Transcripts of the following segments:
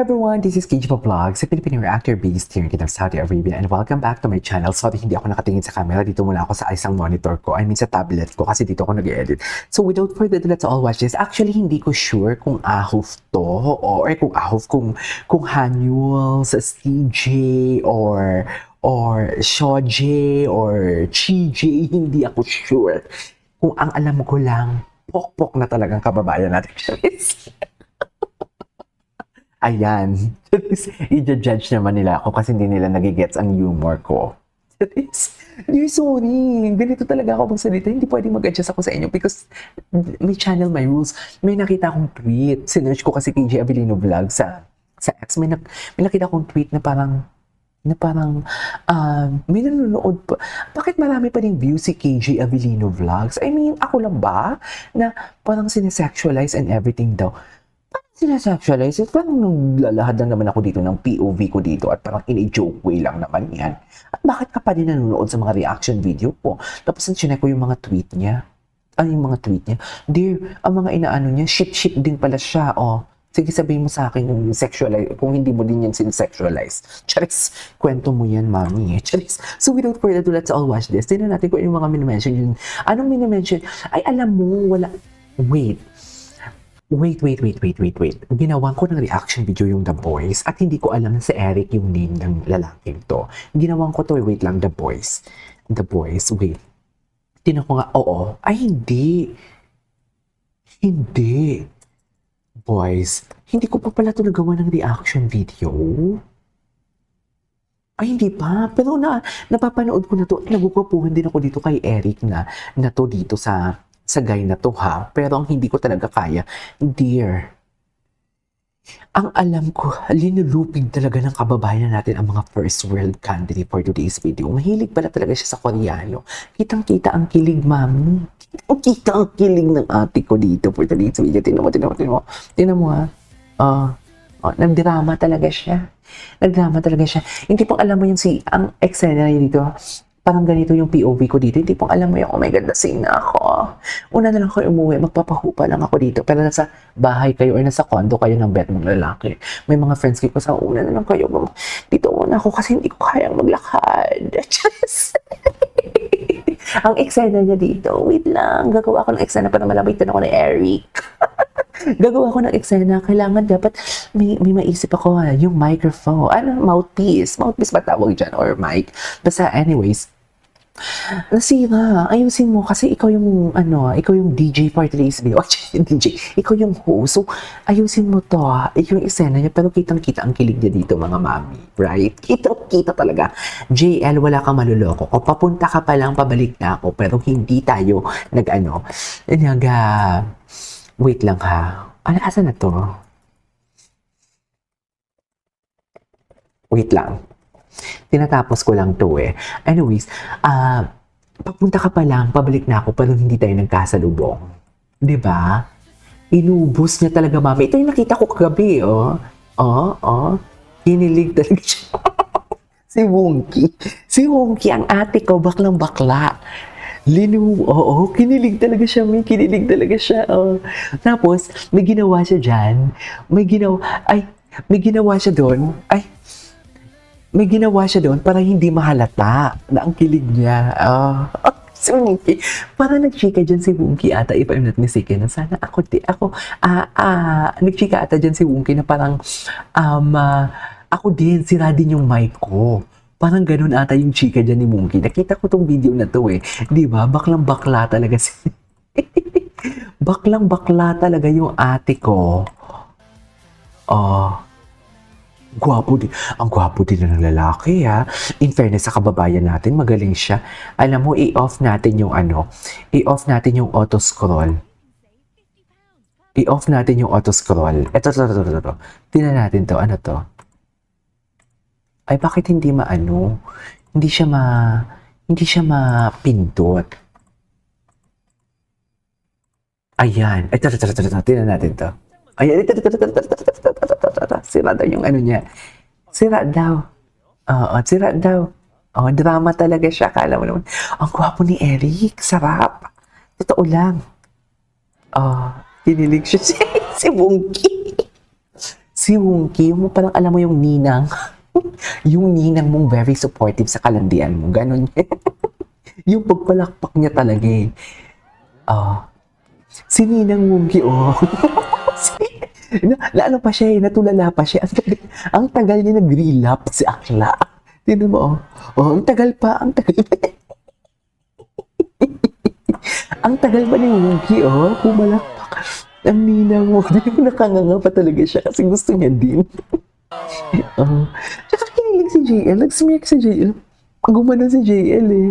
everyone, this is KG Vlogs, a Filipino reactor based here in Saudi Arabia, and welcome back to my channel. Sorry, hindi ako nakatingin sa camera. Dito muna ako sa isang monitor ko. I mean sa tablet ko kasi dito ako nag-edit. So without further ado, let's all watch this. Actually, hindi ko sure kung Ahuf to or kung Ahuf, kung Hanyul sa CJ or Shoje or Chije. Hindi ako sure. Kung ang alam ko lang, pokpok na talagang kababayan natin. Ayan. I-judge naman nila ako kasi hindi nila nagigets ang humor ko. Sorry. Ganito talaga ako magsalita. Hindi pwedeng mag-adjust ako sa inyo because may channel, may rules. May nakita akong tweet. Sinerch ko kasi KJ Avellino Vlog sa X. May nakita akong tweet na parang may nanonood pa. Bakit marami pa rin views si KJ Avellino Vlogs? I mean, ako lang ba? Na parang sinesexualize and everything daw. Sinasexualize it, parang naglalahad lang naman ako dito ng POV ko dito at parang in a joke way lang naman yan. At bakit ka pa din nanonood sa mga reaction video ko? Tapos chinek ko yung mga tweet niya. Yung mga tweet niya? Dear, ang mga inaano niya, shit din pala siya, oh. Sige, sabihin mo sa akin yung sexualize, kung hindi mo din yan sinesexualize. Charis, kwento mo yan, mami. Charis. So without further ado, let's all watch this. Tingnan natin kung yung mga minimension yun. Anong minimension? Ay, alam mo, wala. Wait. Ginawan ko ng reaction video yung The Boys at hindi ko alam na si Eric yung name ng lalaking to. Ginawan ko to, wait lang, The Boys, wait. Tinan ko nga, oo. Ay, hindi. Boys, hindi ko pa pala to nagawa ng reaction video. Ay, hindi pa. Pero napapanood ko na to. Nagugwapuhan din ako dito kay Eric na to dito sa guy na to ha, pero ang hindi ko talaga kaya, dear, ang alam ko, linulupig talaga ng kababayan natin ang mga first world country for today's video. Mahilig pala talaga siya sa Koreano. Kitang-kita ang kilig, mami. Kitang-kita ang kilig ng ate ko dito for today's video. Tingnan mo ha. Nagdrama talaga siya. Hindi pong alam mo yung ang eksena niya dito. Parang ganito yung POV ko dito. Hindi pong alam mo yung, oh my God, lasing na ako. Una na lang kayo umuwi, magpapahupa lang ako dito. Pero nasa bahay kayo or nasa condo kayo ng bet mong lalaki. May mga friends ko sa una na lang kayo. Dito muna ako kasi hindi ko kayang maglakad. Ang eksena niya dito, wait lang, gagawa ko ng eksena para malapitan ako ni Eric. Gagawa ko ng eksena, kailangan dapat may maisip ako yung microphone, mouthpiece ba tawag dyan, or mic. Basta anyways, nasira, ayusin mo kasi ikaw yung DJ for today's video. DJ, ikaw yung host. So, ayusin mo to, yung eksena niya, pero kitang-kita ang kilig niya dito, mga mami. Right? Kitang-kita talaga. JL, wala kang maluloko. O papunta ka pa lang, pabalik na ako, pero hindi tayo wait lang ha. Asan na to? Wait lang. Tinatapos ko lang to eh. Anyways, papunta ka pa lang, pabalik na ako, pero hindi tayo nagkasalubong. Diba? Inubos niya talaga, mami. Ito yung nakita ko kagabi, oh. Kinilig talaga siya. Si Wonky, ang ate ko, baklang-bakla. Kinilig talaga siya, oh. Tapos, may ginawa siya dyan. May ginawa siya doon para hindi mahalata na ang kilig niya. Si Wonky. Parang nagchika dyan si Wonky ata, if I'm not mistaken. Sana nagchika ata dyan si Wonky na parang, ako din, sira din yung mic ko. Parang ganun ata yung chika dyan ni Wonky. Nakita ko tong video na to eh. Di ba? Baklang-bakla talaga baklang-bakla talaga yung ate ko. Gwapo din. Ang gwapo din ng lalaki ha. In fairness sa kababayan natin, magaling siya. Alam mo, i-off natin yung auto-scroll. Ito. Tingnan natin to. Ano to? Ay, bakit hindi hindi siya mapindot. Ayan. Ito. Tingnan natin to. Ayan. Ito. Sira daw yung niya. Sira daw. Drama talaga siya. Akala mo naman. Ang gwapo ni Eric. Sarap. Totoo lang. Kinilig siya si Wonky. Si Si Wonky, yung parang alam mo yung ninang. Yung ninang mong very supportive sa kalandian mo. Ganon. Yung pagpalakpak niya talaga eh. Si Ninang Wonky, oh. Ano pa siya eh, natulala pa siya. Ang tagal niya nag-relapse si Akla. Tignan mo, oh. Oh, ang tagal pa. Ang tagal pa ni Wonky, oh. Pumalakpak. Ang ninang mo. Nakanganga pa talaga siya kasi gusto niya din. Tsaka kinilig si JL. Nag-smirk si JL. Gumano si JL eh.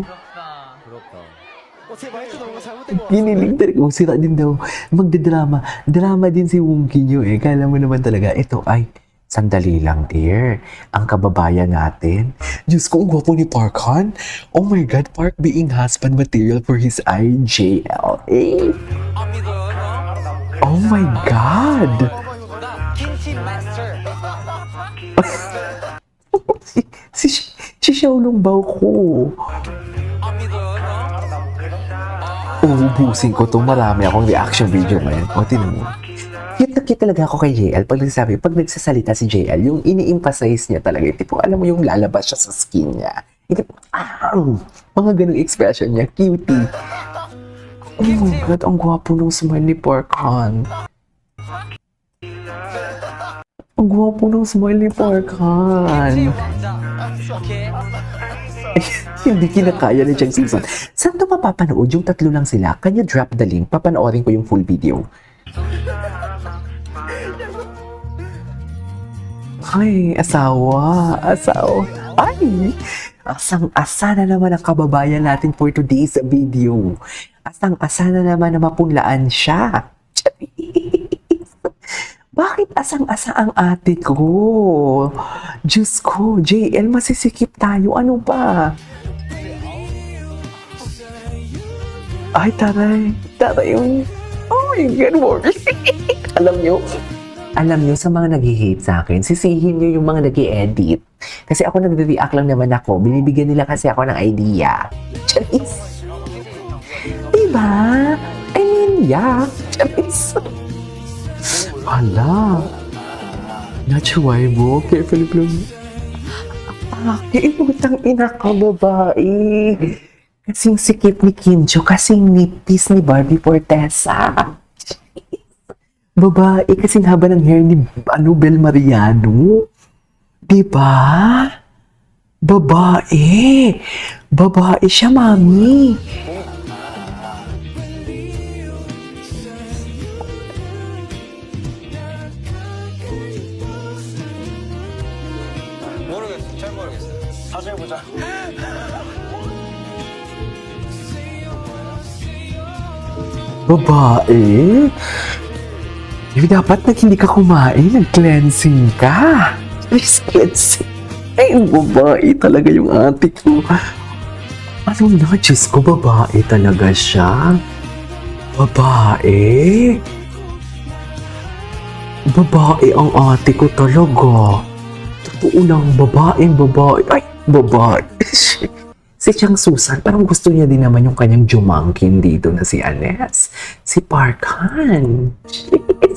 Ginilig talaga. Oh, sira din daw. Magdadrama. Drama din si Wonky nyo eh. Kala mo naman talaga, ito ay, sandali lang dear. Ang kababayan natin. Diyos ko, ang gwapo ni Park Han. Oh my God, Park being husband material for his IJL. Eh? Oh my God. si Xiaolong Bao ko. Ubusin ko to, marami akong reaction video ngayon. O, tinan mo. Cute na cute talaga ako kay JL. Pag nagsasalita si JL, yung ini-emphasize niya talaga, tipo, alam mo yung lalabas siya sa skin niya. Mga ganung expression niya, cutie. Oh my God, ang gwapo nung smile ni Park Han. Ang gwapo nung smile ni Park Han. Hindi kinakaya ni Chang Season. Saan ito mapapanood? Yung tatlo lang sila. Can you drop the link? Papanoorin ko yung full video. Ay, asawa. Ay! Asang-asa na naman ang kababayan natin for today's video. Asang-asa na naman na mapunlaan siya. Bakit asang-asa ang ate ko? Diyos ko, JL, masisikip tayo. Ano ba? Ay, taray yung... Oh my God, Morgan. Alam nyo, sa mga nag-hate sa akin, sisihin nyo yung mga nag-i-edit. Kasi ako nag-react lang naman ako. Binibigyan nila kasi ako ng idea. Charis. Diba? I mean, yeah. Charis. Ala. Natuway mo. Careful lang. Iinutang ina ka, babae. Kasing sikip ni Kinjo, kasing nipis ni Barbie Fortesa. Babae, kasing haba ng hair ni Bel Mariano. Diba? Babae. Babae siya, mami. 잘 모르겠어요. 다시 해보자. Babae? Dapat hindi ka kumain, nag-cleansing ka. Cleansing. Ay, babae talaga yung ate ko. Ano na, Diyos ko, babae talaga siya. Babae? Babae ang ate ko talaga. Totoo lang, babae. Ay, babae. Si Chang Susan, parang gusto niya din naman yung kanyang jumangkin dito na si Anes. Si Park Han.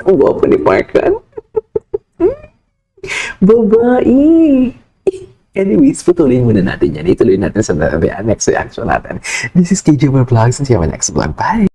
Ang guwapo ni Park Han. Babae. Anyways, patuloyin muna natin yan. Ituloy natin sa next reaction natin. This is KJ Vlogs and see you on my next vlog. Bye!